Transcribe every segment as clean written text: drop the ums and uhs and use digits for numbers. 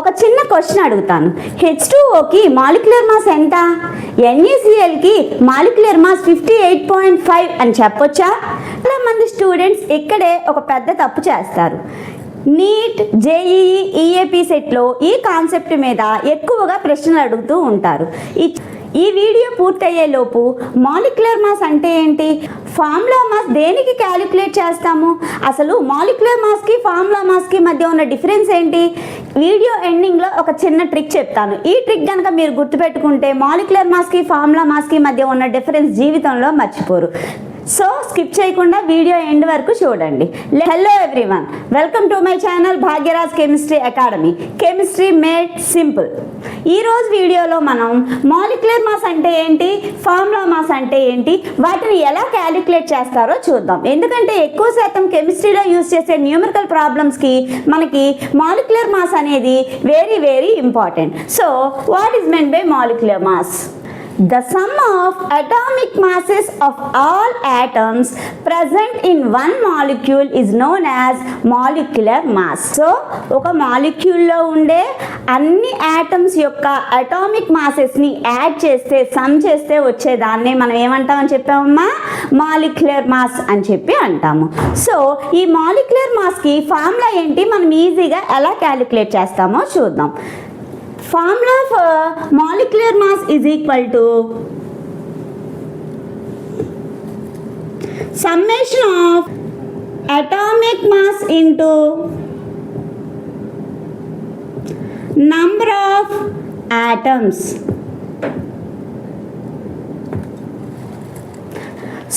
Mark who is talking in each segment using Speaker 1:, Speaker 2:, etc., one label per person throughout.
Speaker 1: ఒక చిన్న క్వశ్చన్ అడుగుతాను. H2Oకి మాలిక్యులర్ మాస్ ఎంత? NaClకి మాలిక్యులర్ మాస్ 58.5 అని చెప్పొచ్చా? చాలా మంది స్టూడెంట్స్ ఇక్కడే ఒక పెద్ద తప్పు చేస్తారు. నీట్, జేఈఈ, ఈఏపీ సెట్లో ఈ కాన్సెప్ట్ మీద ఎక్కువగా ప్రశ్నలు అడుగుతూ ఉంటారు. ఈ వీడియో పూర్తయ్యేలోపు మాలిక్యులర్ మాస్ అంటే ఏంటి, ఫార్ములా మాస్ దేనికి క్యాలిక్యులేట్ చేస్తాము, అసలు మాలిక్యులర్ మాస్కి ఫార్ములా మాస్కి మధ్య ఉన్న డిఫరెన్స్ ఏంటి, వీడియో ఎండింగ్లో ఒక చిన్న ట్రిక్ చెప్తాను. ఈ ట్రిక్ కనుక మీరు గుర్తుపెట్టుకుంటే మాలిక్యులర్ మాస్కి ఫార్ములా మాస్కి మధ్య ఉన్న డిఫరెన్స్ జీవితంలో మర్చిపోరు. సో స్కిప్ చేయకుండా వీడియో ఎండ్ వరకు చూడండి. Hello everyone, welcome to my channel Bhagyaraj chemistry academy, chemistry made simple. ఈరోజు వీడియోలో మనం మాలిక్యులర్ మాస్ అంటే ఏంటి, ఫార్ములా మాస్ అంటే ఏంటి, వాటిని ఎలా క్యాలిక్యులేట్ చేస్తారో చూద్దాం. ఎందుకంటే ఎక్కువ శాతం కెమిస్ట్రీలో యూజ్ చేసే న్యూమరికల్ ప్రాబ్లమ్స్కి మనకి మాలిక్యులర్ మాస్ అనేది very very important. So what is meant by molecular mass? The sum of atomic masses of all atoms present in one molecule is known as molecular mass. So, ఒక మాలిక్యూల్లో ఉండే అన్ని atoms యొక్క atomic మాసెస్ని add చేస్తే, some చేస్తే వచ్చేదాన్ని మనం ఏమంటామని చెప్పామమ్మా? Molecular mass అని చెప్పి అంటాము. సో ఈ మాలిక్యులర్ మాస్కి ఫార్ములా ఏంటి, మనం ఈజీగా ఎలా క్యాలిక్యులేట్ చేస్తామో చూద్దాం. Formula for molecular mass is equal to summation of atomic mass into number of atoms.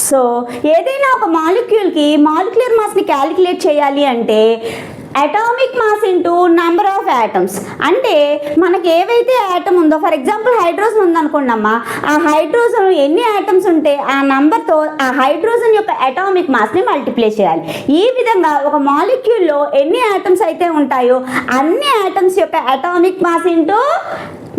Speaker 1: So ఏదైనా ఒక మాలిక్యూల్కి మాలిక్యులర్ మాస్ని క్యాలిక్యులేట్ చేయాలి అంటే atomic mass into number of atoms. అంటే మనకి ఏవైతే యాటమ్ ఉందో, ఫర్ ఎగ్జాంపుల్ హైడ్రోజన్ ఉందనుకోండమ్మా, ఆ హైడ్రోజన్ ఎన్ని యాటమ్స్ ఉంటే ఆ నంబర్తో ఆ హైడ్రోజన్ యొక్క అటామిక్ మాస్ని మల్టిప్లై చేయాలి. ఈ విధంగా ఒక మాలిక్యూల్లో ఎన్ని యాటమ్స్ అయితే ఉంటాయో అన్ని యాటమ్స్ యొక్క atomic mass into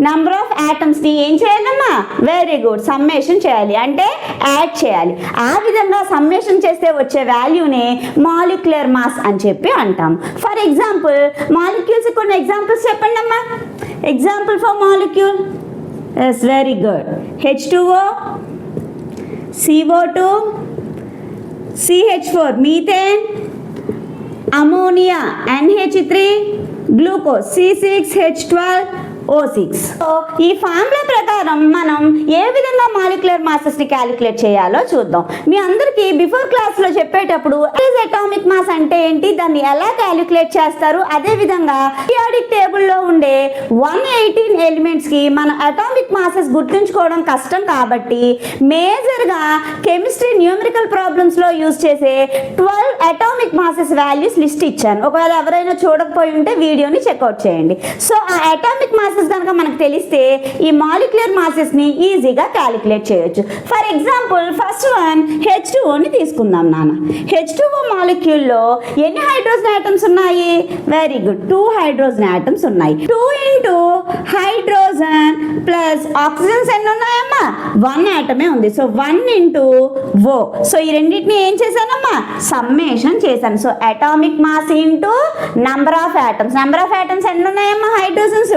Speaker 1: number of యాటమ్స్ని ఏం చేయాలమ్మా? వెరీ గుడ్, సమ్మేషన్ చేయాలి, అంటే యాడ్ చేయాలి. ఆ విధంగా సమ్మేషన్ చేస్తే వచ్చే వాల్యూనే మాలిక్యులర్ మాస్ అని చెప్పి అంటాం. ఫర్ ఎగ్జాంపుల్ మాలిక్యూల్స్ కొన్ని ఎగ్జాంపుల్స్ చెప్పండి అమ్మా. Example for molecule, yes very good, H2O, CO2, CH4 methane, ammonia NH3, glucose C6H12O6. So ఈ ఫార్ములా ప్రకారం మనం ఏ విధంగా మాలిక్యులర్ మాసెస్ని క్యాలిక్యులేట్ చేయాలో చూద్దాం. మీ అందరికీ బిఫోర్ క్లాస్లో చెప్పేటప్పుడు అటామిక్ మాస్ అంటే ఏంటి, దాన్ని ఎలా క్యాలిక్యులేట్ చేస్తారు, అదేవిధంగా పీరియాడిక్ టేబుల్లో ఉండే 118 ఎలిమెంట్స్కి మన అటామిక్ మాసెస్ గుర్తుంచుకోవడం కష్టం కాబట్టి మేజర్గా కెమిస్ట్రీ న్యూమరికల్ ప్రాబ్లమ్స్లో యూజ్ చేసే 12 అటామిక్ మాసెస్ వాల్యూస్ లిస్ట్ ఇచ్చాను. ఒకవేళ ఎవరైనా చూడకపోయి ఉంటే వీడియోని చెక్అవుట్ చేయండి. సో ఆ అటామిక్ మాసెస్ కనుక మనకు తెలిస్తే ఈ మాలిక్యులర్ మాసెస్ని ఈజీగా క్యాలిక్యులేట్ చేయొచ్చు. ఫర్ ఎగ్జాంపుల్ ఫస్ట్ వన్ H2Oని తీసుకుందాం నాన్న. H2O మాలిక్యూల్లో ఎన్ని హైడ్రోజన్ ఆటమ్స్ ఉన్నాయి? వెరీ గుడ్, 2 హైడ్రోజన్ ఆటమ్స్ ఉన్నాయి. 2 ఇంటూ హైడ్రోజన్ ప్లస్ ఆక్సిజన్స్ ఎన్ని ఉన్నాయమ్మా? 1 ఆటమే ఉంది. So 1 into O. సో ఈ రెండింటిని ఏం చేశానమ్మా? సమ్మేషన్ చేశాను. So atomic mass into number of atoms. Number of atoms ఎన్ని ఉన్నాయమ్మా? హైడ్రోజన్స్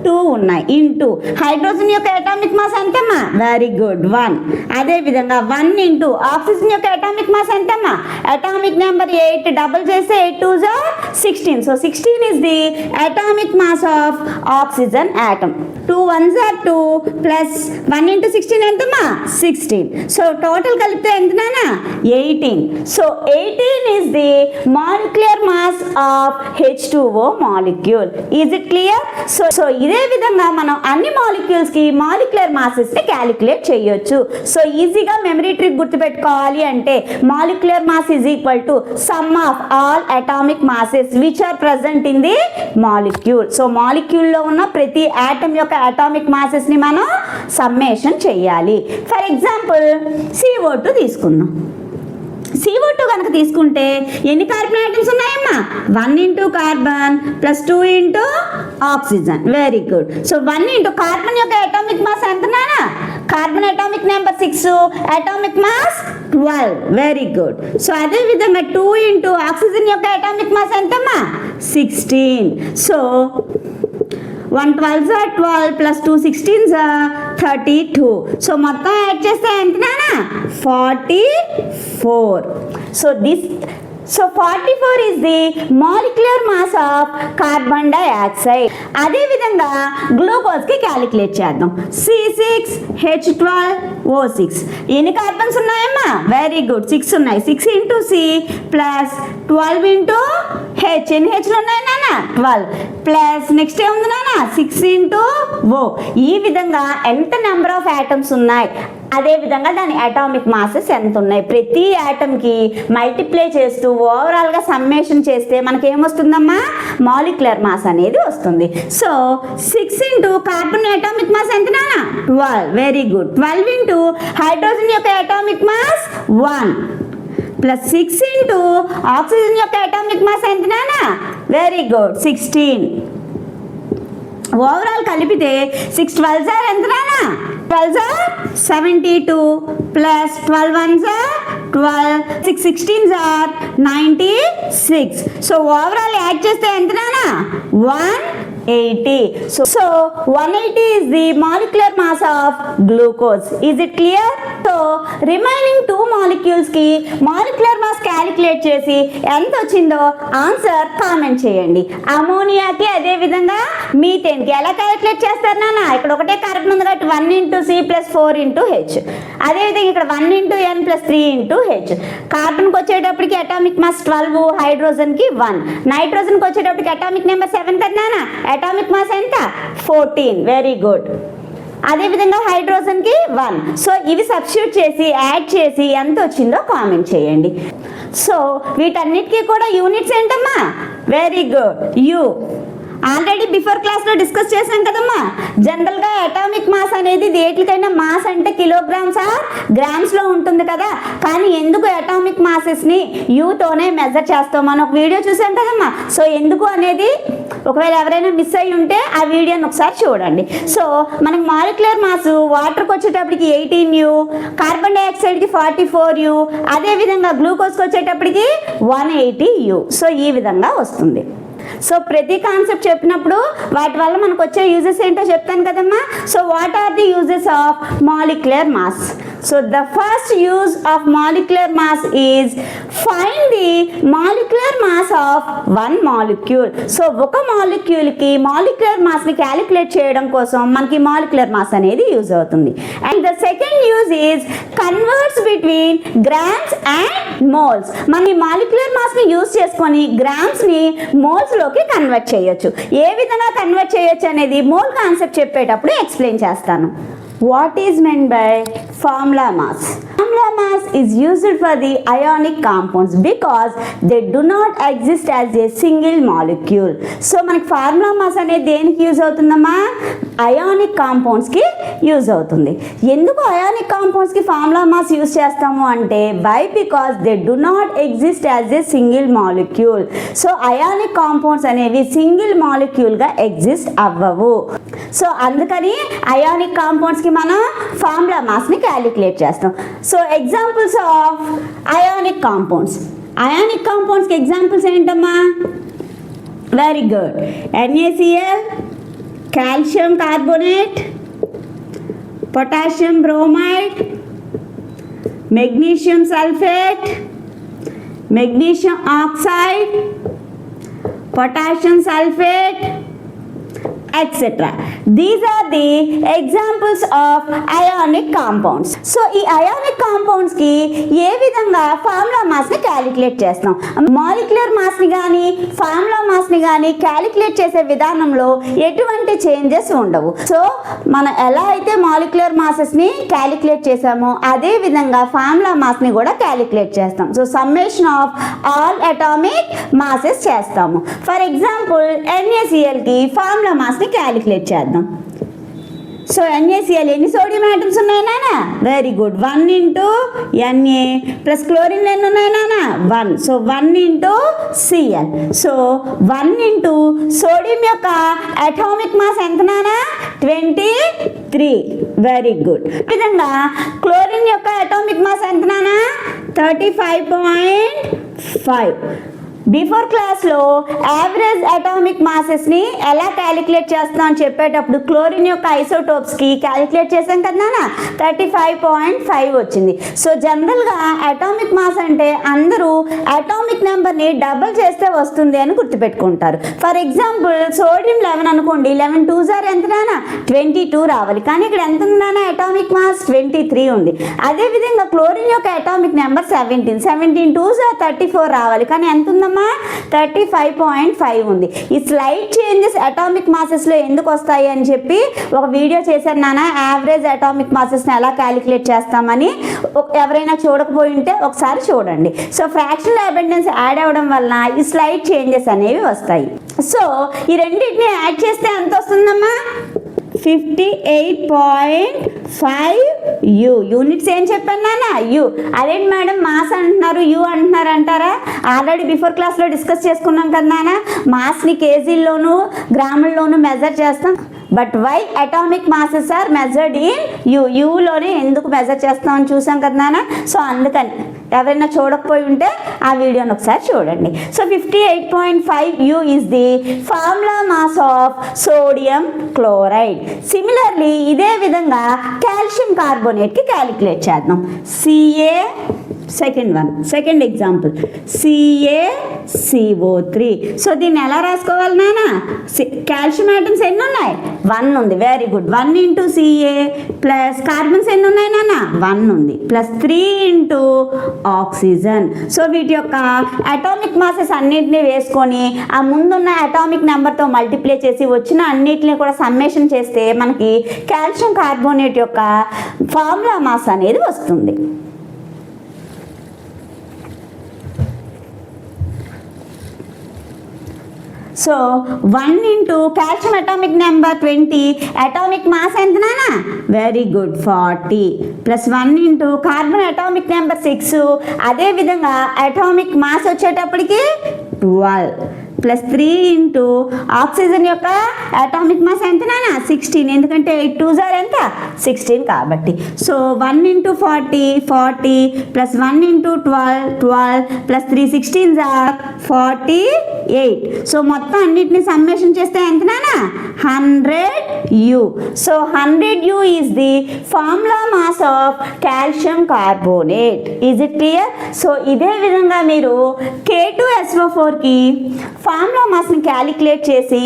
Speaker 1: 2 ఉన్నాయి. ఇంటూ హైడ్రోజన్ యొక్క అటామిక్ మాస్ ఎంతమ్మా? Very good, 1. అదే విధంగా 1 ఇంటూ ఆక్సిజన్ యొక్క అటామిక్ మాస్ ఎంతమ్మా? అటామిక్ నెంబర్ 8 డబుల్ చేస్తే 8 2s are 16. So 16 is the atomic mass of oxygen atom. 2 1s are 2 plus 1 into 16 ఎంతమ్మా? 16. సో టోటల్ కలిపితే ఎంత నాన్న? 18. So 18 is the molecular mass of H2O molecule. Is it clear? So ఇదే విధంగా మనం అన్ని మాలిక్యూల్స్కి మాలిక్యులర్ మాసెస్ని క్యాలిక్యులేట్ చేయొచ్చు. సో ఈజీగా మెమరీ ట్రిక్ గుర్తుపెట్టుకోవాలి అంటే molecular mass is equal to sum of all atomic masses which are present in the molecule. So మాలిక్యూల్లో ఉన్న ప్రతి ఆటమ్ యొక్క అటామిక్ మాసెస్ని మనం సమ్మేషన్ చేయాలి. ఫర్ ఎగ్జాంపుల్ CO2 తీసుకుందాం. CO2 కనుక తీసుకుంటే ఎన్ని కార్బన్ ఆటమ్స్ ఉన్నాయమ్మా? 1 into carbon plus 2 into oxygen. Very good. So 1 into carbon యొక్క అటామిక్ మాస్ ఎంత నానా? Carbon atomic number 6, atomic mass 12. Very good. So అదే విధంగా 2 ఇంటూ ఆక్సిజన్ యొక్క అటామిక్ మాస్ ఎంతమ్మా? 16. So 1 12s are 12 plus 2 16s are 32. So మొత్తం add చేస్తే ఎంత నానా 44. So 44 is the molecular mass of carbon dioxide. అదే విధంగా గ్లూకోజ్ కి క్యాలిక్యులేట్ చేద్దాం. C6H12O6 ఎన్ని కార్బన్స్ ఉన్నాయమ్మా? వెరీ గుడ్, 6 ఉన్నాయి. 6 into C plus 12 into H. ఎన్ని హెచ్లు ఉన్నాయి నాన్న? 12 ప్లస్ నెక్స్ట్ ఏముంది నాన్న? 6 ఇంటూ ఓ. ఈ విధంగా ఎంత నెంబర్ ఆఫ్ యాటమ్స్ ఉన్నాయి, అదే విధంగా దాని అటామిక్ మాసెస్ ఎంత ఉన్నాయి. ప్రతి యాటమ్కి మల్టిప్లై చేస్తూ ఓవరాల్గా సమ్మేషన్ చేస్తే మనకి ఏమొస్తుందమ్మా? మాలిక్యులర్ మాస్ అనేది వస్తుంది. So 6 into carbon atomic mass ఎంత నాన్న? 12. Very good. 12 ఇంటూ హైడ్రోజన్ యొక్క atomic mass 1 plus 6 into oxygen యొక్క అటామిక్ మాస్ ఎంత నాన్న? Very good 16. ఓవరాల్ కలిపితే 6 12s are ఎంత నానా? 12s are 72 plus 12 1s are 12, 6 16s are 96. So overall add చేస్తే ఎంత నానా? 180. So 180 is the molecular mass of glucose. Is it clear? So remaining 2 molecules కి molecular mass క్యాలిక్యులేట్ చేసి ఎంత వచ్చిందో ఆన్సర్ కామెంట్ చేయండి. అమోనియాకి అదే విధంగా మీథేన్ కి ఎలా క్యాలిక్యులేట్ చేస్తారు నాన్న? ఇక్కడ ఒకటే కార్బన్ ఉంది కాబట్టి 1 into C plus 4 into H. అదేవిధంగా ఇక్కడ 1 into N plus 3 into H. కార్బన్కి వచ్చేటప్పటికి అటామిక్ మాస్ 12, హైడ్రోజన్కి 1. నైట్రోజన్కి వచ్చేటప్పటికి అటామిక్ నెంబర్ 7 కదా నాన్న? అటామిక్ మాస్ ఎంత? 14. Very good. అదేవిధంగా హైడ్రోజన్కి 1. సో ఇవి సబ్స్టిట్యూట్ చేసి యాడ్ చేసి ఎంత వచ్చిందో కామెంట్ చేయండి. సో వీటన్నిటికీ కూడా యూనిట్స్ ఏంటమ్మా? Very good, you. Already before క్లాస్లో డిస్కస్ చేసాం కదమ్మా. జనరల్గా అటామిక్ మాస్ అనేది దేనికైనా మాస్ అంటే కిలోగ్రామ్స్ ఆర్ గ్రామ్స్లో ఉంటుంది కదా. కానీ ఎందుకు అటామిక్ మాసెస్ని యూతోనే మెజర్ చేస్తాం మనం ఒక వీడియో చూసాం కదమ్మా. సో ఎందుకు అనేది ఒకవేళ ఎవరైనా మిస్ అయ్యి ఉంటే ఆ వీడియోని ఒకసారి చూడండి. సో మనకి మాలిక్యులర్ మాస్ వాటర్కి వచ్చేటప్పటికి 18U, కార్బన్ డైఆక్సైడ్కి 44U, అదేవిధంగా గ్లూకోజ్కి వచ్చేటప్పటికి 180U. సో ఈ విధంగా వస్తుంది. సో ప్రతి కాన్సెప్ట్ చెప్పినప్పుడు వాటి వల్ల మనకు వచ్చే యూజెస్ ఏంటో చెప్తాను కదమ్మా. So what are the uses of molecular mass? So the first use of molecular mass is find the molecular mass of one molecule. So ఒక మాలిక్యూల్కి మాలిక్యులర్ మాస్ని క్యాలిక్యులేట్ చేయడం కోసం మనకి మాలిక్యులర్ మాస్ అనేది యూజ్ అవుతుంది. And the second use is converts between grams and moles. మన molecular మాస్ని యూజ్ చేసుకొని గ్రామ్స్ని మోల్స్లోకి కన్వర్ట్ చేయొచ్చు. ఏ విధంగా కన్వర్ట్ చేయొచ్చు అనేది మోల్ కాన్సెప్ట్ చెప్పేటప్పుడు ఎక్స్ప్లెయిన్ చేస్తాను. What is meant by formula mass? Formula mass is used for the ionic compounds because they do not exist as a single molecule. So మనకి ఫార్ములా మాస్ అనేది దేనికి use అవుతుందమ్మా? Ionic కాంపౌండ్స్కి use అవుతుంది. ఎందుకు ionic కాంపౌండ్స్కి formula mass use చేస్తాము అంటే because they do not exist as a single molecule. So ionic compounds అనేవి సింగిల్ మాలిక్యూల్గా ఎగ్జిస్ట్ అవ్వవు. సో అందుకని అయానిక్ కాంపౌండ్స్కి మనం ఫార్ములా మాస్ని క్యాలిక్యులేట్ చేస్తాం. So examples of ionic compounds. Ionic కాంపౌండ్స్కి ఎగ్జాంపుల్స్ ఏంటమ్మా? Very good. NaCl, calcium carbonate, potassium bromide, magnesium sulphate, magnesium oxide, potassium sulphate, etc. These are the examples of ionic compounds. So ఈ ionic compounds కి ఏ విధంగా formula mass ని calculate చేస్తాం? Molecular mass ని కానీ formula mass ని కానీ calculate చేసే విధానంలో ఎటువంటి చేంజెస్ ఉండవు. సో మనం ఎలా అయితే మాలిక్యులర్ మాసెస్ ని క్యాలిక్యులేట్ చేసామో అదే విధంగా ఫార్ములా మాస్ ని కూడా క్యాలిక్యులేట్ చేస్తాం. So summation of all atomic masses చేస్తాము. ఫర్ ఎగ్జాంపుల్ NaCl కి ఫార్ములా మాస్ ని క్యాలిక్యులేట్ చేద్దాం. సో NaCl ఎన్ని సోడియం ఆటమ్స్ ఉన్నాయి నాన్న? Very good. 1 into Na plus chlorine ఎన్ని ఉన్నాయి నాన్న? 1. So 1 into Cl. So 1 into sodium యొక్క అటామిక్ మాస్ ఎంత నాన్న? 23. Very good. ఈ విధంగా క్లోరిన్ యొక్క అటామిక్ మాస్ ఎంత నాన్న? 35.5. బిఫోర్ క్లాస్లో యావరేజ్ అటామిక్ మాసెస్ని ఎలా క్యాలిక్యులేట్ చేస్తాం అని చెప్పేటప్పుడు క్లోరిన్ యొక్క ఐసోటోప్స్కి క్యాలిక్యులేట్ చేసాం కదా 35.5 వచ్చింది. సో జనరల్గా అటామిక్ మాస్ అంటే అందరూ అటామిక్ నెంబర్ని డబుల్ చేస్తే వస్తుంది అని గుర్తుపెట్టుకుంటారు. ఫర్ ఎగ్జాంపుల్ సోడియం 11 అనుకోండి, 11 2s are ఎంత నానా 22 రావాలి, కానీ ఇక్కడ ఎంత ఉంది నానా అటామిక్ మాస్ 23 ఉంది. అదేవిధంగా క్లోరిన్ యొక్క అటామిక్ నెంబర్ 17 2s are 34 రావాలి, కానీ ఎంత ఉందమ్మా 35.5 ఉంది. ఈ స్లైడ్ చేంజెస్ అటామిక్ మాసెస్లో ఎందుకు వస్తాయి అని చెప్పి ఒక వీడియో చేశాను నాన్న, యావరేజ్ అటామిక్ మాసెస్ని ఎలా క్యాలిక్యులేట్ చేస్తామని. ఎవరైనా చూడకపోయి ఉంటే ఒకసారి చూడండి. సో ఫ్రాక్షనల్ అబెండెన్స్ యాడ్ అవ్వడం వల్ల ఈ స్లైడ్ చేంజెస్ అనేవి వస్తాయి. సో ఈ రెండింటిని యాడ్ చేస్తే ఎంత వస్తుందమ్మా 58.5 యూ. యూనిట్స్ ఏం చెప్పాను నాన్న యూ. అదేంటి మేడం మాస్ అంటున్నారు యూ అంటున్నారు అంటారా? ఆల్రెడీ బిఫోర్ క్లాస్లో డిస్కస్ చేసుకున్నాం కదా నాన్న, మాస్ని కేజీల్లోనూ గ్రాముల్లోనూ మెజర్ చేస్తాం. But why atomic masses are measured in u, యూలోనే ఎందుకు మెజర్ చేస్తామని చూసాం కదా నాన్న. సో అందుకని ఎవరైనా చూడకపోయి ఉంటే ఆ వీడియోని ఒకసారి చూడండి. So 58.5 you is the formula mass of sodium chloride. Similarly ఇదే విధంగా కాల్షియం కార్బోనేట్కి క్యాలిక్యులేట్ చేద్దాం. CA second example CaCO3. So దీన్ని ఎలా రాసుకోవాలి నాన్న? కాల్షియం ఐటమ్స్ ఎన్ని ఉన్నాయి? 1 ఉంది. Very good. 1 into Ca plus carbons ఎన్ని ఉన్నాయి నాన్న? 1 ఉంది. Plus 3 into oxygen. సో వీటి యొక్క అటామిక్ మాసెస్ అన్నింటినీ వేసుకొని ఆ ముందున్న అటామిక్ నెంబర్తో మల్టిప్లై చేసి వచ్చిన అన్నిటిని కూడా సమ్మేషన్ చేస్తే మనకి కాల్షియం కార్బోనేట్ యొక్క ఫార్ములా మాస్ అనేది వస్తుంది. So 1 into calcium atomic number 20, atomic mass ఎంత నానా? Very good 40. Plus 1 into carbon atomic number 6, అదేవిధంగా అటామిక్ మాస్ వచ్చేటప్పటికి 12. ప్లస్ 3 into ఆక్సిజన్ యొక్క అటామిక్ మాస్ ఎంత నానా? 16, ఎందుకంటే 8 2s are ఎంత 16 కాబట్టి. So 1 into 40 plus 1 into 12 plus 3 16s are 48. So మొత్తం అన్నిటిని సమ్మేషన్ చేస్తే ఎంత నానా 100 U. So 100 U is the formula mass of calcium carbonate. Is it clear? So ఇదే విధంగా మీరు K2SO4కి ఫార్ములా మాస్ని క్యాలిక్యులేట్ చేసి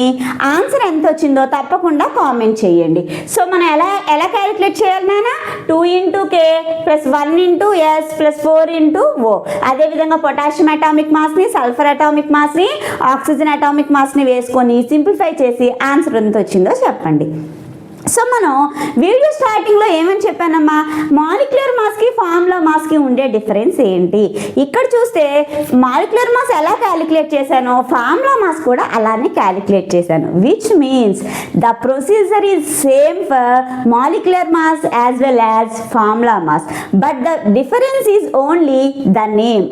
Speaker 1: ఆన్సర్ ఎంత వచ్చిందో తప్పకుండా కామెంట్ చేయండి. సో మనం ఎలా క్యాలిక్యులేట్ చేయాలి నాన్న? 2 into K plus 1 into S plus 4 into O. అదేవిధంగా పొటాషియం అటామిక్ మాస్ని, సల్ఫర్ అటామిక్ మాస్ని, ఆక్సిజన్ అటామిక్ మాస్ని వేసుకొని సింప్లిఫై చేసి ఆన్సర్ ఎంత వచ్చిందో చెప్పండి. సో మనం వీడియో స్టార్టింగ్లో ఏమని చెప్పానమ్మా, మాలిక్యులర్ మాస్కి ఫార్ములా మాస్కి ఉండే డిఫరెన్స్ ఏంటి? ఇక్కడ చూస్తే మాలిక్యులర్ మాస్ ఎలా క్యాలిక్యులేట్ చేశానో ఫార్ములా మాస్ కూడా అలానే క్యాలిక్యులేట్ చేశాను. Which means the procedure is same for molecular mass as well as formula mass, but the difference is only the name.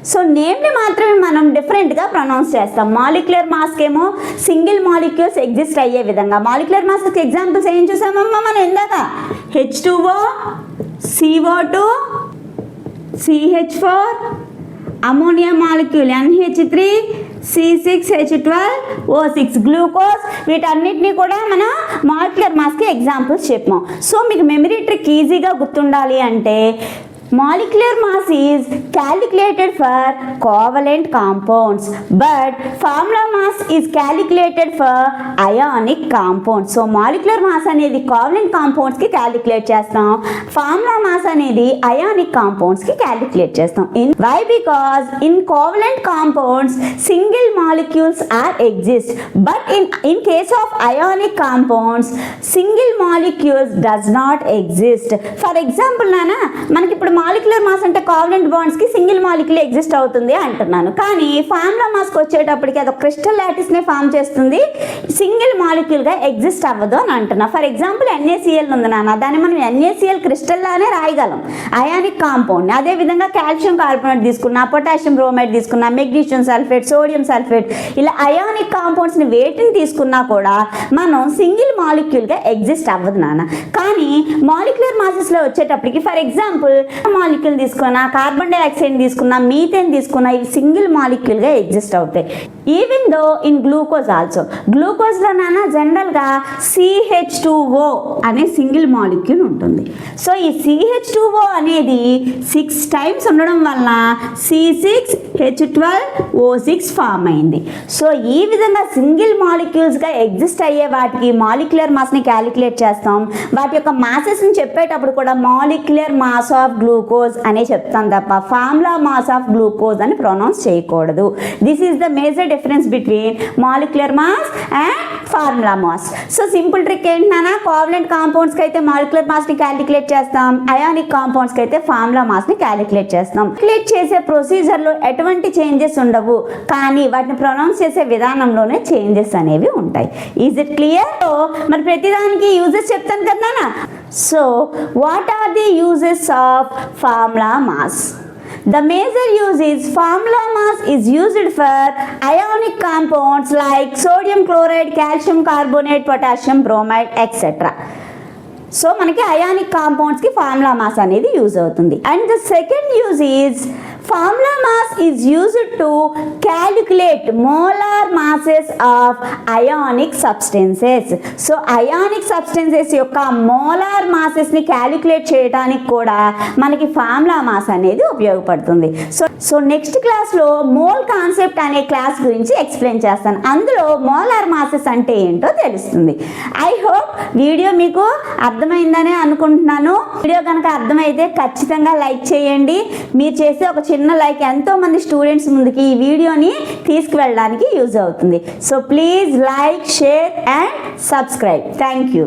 Speaker 1: So నేమ్ని మాత్రమే మనం డిఫరెంట్గా ప్రొనౌన్స్ చేస్తాం. మాలిక్యులర్ మాస్కి ఏమో సింగిల్ మాలిక్యూల్స్ ఎగ్జిస్ట్ అయ్యే విధంగా. మాలిక్యులర్ మాస్కి ఎగ్జాంపుల్స్ ఏం చూసామమ్మా మనం ఇందాక? H2O, CO2, CH4, ammonia molecule NH3, C6H12O6 glucose. వీటన్నిటిని కూడా మనం మాలిక్యులర్ మాస్కి ఎగ్జాంపుల్స్ చెప్పాం. సో మీకు మెమరీ ట్రిక్ ఈజీగా గుర్తుండాలి అంటే molecular mass is calculated for covalent compounds, but formula mass is calculated for ionic compounds. So molecular mass అనేది covalent compounds కి calculate చేస్తాం, formula mass అనేది ionic compounds కి calculate చేస్తాం. Why? Because in covalent compounds single molecules are exist, but in case of ionic compounds single molecules does not exist. For example నానా మనకి ఇప్పుడు molecular mass అంటే covalent bonds కి single molecule exist అవుతుంది అంటున్నాను, కానీ ఫార్ములా మాస్కి వచ్చేటప్పటికి అది క్రిస్టల్ లాటిస్ నే ఫామ్ చేస్తుంది, సింగిల్ మాలిక్యూల్ గా ఎగ్జిస్ట్ అవ్వదు అని అంటున్నా. ఫర్ ఎగ్జాంపుల్ NaCl ఉంది నాన్న, దాన్ని మనం NaCl క్రిస్టల్ లానే రాయగలం అయానిక్ కాంపౌండ్. అదే విధంగా కాల్షియం కార్బోనేట్ తీసుకున్నా, పొటాషియం బ్రోమైడ్ తీసుకున్నా, మెగ్నీషియం సల్ఫేట్, సోడియం సల్ఫేట్, ఇలా అయానిక్ కాంపౌండ్స్ ని వేటిని తీసుకున్నా కూడా మనం సింగిల్ మాలిక్యూల్ గా ఎగ్జిస్ట్ అవ్వదు నాన్న. కానీ మాలిక్యులర్ మాసెస్ లో వచ్చేటప్పటికి ఫర్ ఎగ్జాంపుల్ మాలిక్యూల్ తీసుకున్నా, కార్బన్ డైఆక్సైడ్ తీసుకున్నా, మీథేన్ తీసుకున్నా, ఇవి సింగిల్ మాలిక్యూల్గా ఎగ్జిస్ట్ అవుతాయి. Even though in glucose also, గ్లూకోజ్లోనైనా జనరల్గా CH2O అనే సింగిల్ మాలిక్యూల్ ఉంటుంది. సో ఈ CH2O అనేది 6 టైమ్స్ ఉండడం వల్ల C6H12O6 ఫామ్ అయింది. సో ఈ విధంగా సింగిల్ మాలిక్యూల్స్గా ఎగ్జిస్ట్ అయ్యే వాటికి మాలిక్యులర్ మాస్ని క్యాలిక్యులేట్ చేస్తాం. వాటి యొక్క మాసెస్ని చెప్పేటప్పుడు కూడా మాలిక్యులర్ మాస్ ఆఫ్ గ్లూకోజ్ అనే చెప్తాం తప్ప ఫార్ములా మాస్ ఆఫ్ గ్లూకోజ్ అని ప్రొనౌన్స్ చేయకూడదు. This is the major difference between molecular mass and formula mass. So simple trick ఏంటన్నా, కోవలెంట్ కాంపౌండ్స్కి అయితే మాలిక్యులర్ మాస్ని క్యాలిక్యులేట్ చేస్తాం, అయానిక్ కాంపౌండ్స్కి అయితే ఫార్ములా మాస్ని క్యాలిక్యులేట్ చేస్తాం. క్యాలిక్యులేట్ చేసే ప్రొసీజర్లో ఎటువంటి చేంజెస్ ఉండవు, కానీ వాటిని ప్రొనౌన్స్ చేసే విధానంలోనే చేంజెస్ అనేవి ఉంటాయి. Is it clear? మరి ప్రతిదానికి యూజెస్ చెప్తాను కదా. So what are the uses of formula mass? The major use is formula mass is used for ionic compounds like sodium chloride, calcium carbonate, potassium bromide, etc. So మనకి ionic కాంపౌండ్స్కి formula mass అనేది use అవుతుంది. And the second use is formula mass is used to calculate molar masses of ionic substances. So ionic substances యొక్క molar మాసెస్ని calculate చేయడానికి కూడా మనకి formula mass అనేది ఉపయోగపడుతుంది. సో నెక్స్ట్ క్లాస్లో మోల్ కాన్సెప్ట్ అనే క్లాస్ గురించి ఎక్స్ప్లెయిన్ చేస్తాను. అందులో మోలార్ మాసెస్ అంటే ఏంటో తెలుస్తుంది. ఐ హోప్ వీడియో మీకు అర్థమైందనే అనుకుంటున్నాను. వీడియో కనుక అర్థమైతే ఖచ్చితంగా లైక్ చేయండి. మీరు చేసే ఒక చిన్న లైక్ ఎంతోమంది స్టూడెంట్స్ ముందుకి ఈ వీడియోని తీసుకువెళ్ళడానికి యూజ్ అవుతుంది. So please like, share and subscribe. Thank you.